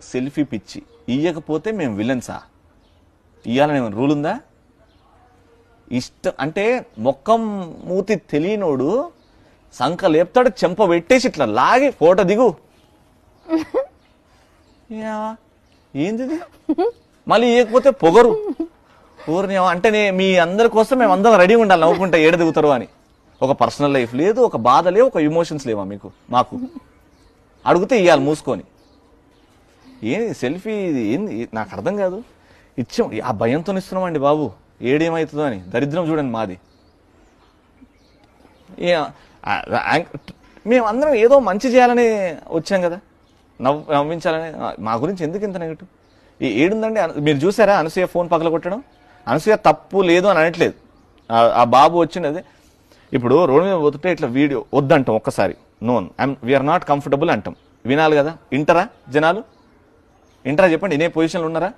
Selfie పిచ్చి, ఇయ్యకపోతే మేము విలన్సా? ఇయ్యాలని ఏమైనా రూల్ ఉందా? ఇష్టం అంటే మొక్కం మూతి తెలియనోడు సంఖ లేపుతాడు, చెంప పెట్టేసి ఇట్లా లాగి ఫోటో దిగు. ఏంది మళ్ళీ ఇవ్వకపోతే పొగరు ఊరిని అంటే మీ అందరి కోసం మేము అందరం రెడీగా ఉండాలి నవ్వుకుంటా ఏడ దిగుతారు అని. ఒక పర్సనల్ లైఫ్ లేదు, ఒక బాధ లేవు, ఒక ఎమోషన్స్ లేవా మీకు? మాకు అడిగితే ఇవ్వాలి మూసుకొని. ఏంది సెల్ఫీ ఏంది నాకు అర్థం కాదు. ఇచ్చాం ఆ భయంతో ఇస్తున్నామండి బాబు, ఏడేమవుతుందో అని. దరిద్రం చూడండి మాది. మేము అందరం ఏదో మంచి చేయాలని వచ్చాం కదా, నవ్వించాలని. మా గురించి ఎందుకు ఇంత నెగటివ్? ఏడుందండి? మీరు చూసారా అనసూయ ఫోన్ పగల కొట్టడం? అనసూయ తప్పు లేదు అని అనట్లేదు. ఆ బాబు వచ్చినది ఇప్పుడు రోడ్డు మీద పోతుంటే ఇట్లా వీడియో వద్దంటాం ఒక్కసారి, నోన్ వీఆర్ నాట్ కంఫర్టబుల్ అంటాం. వినాలి కదా, ఇంటరా జనాలు? ఇంటరా చెప్పండి, ఇదే పొజిషన్లో ఉన్నారా?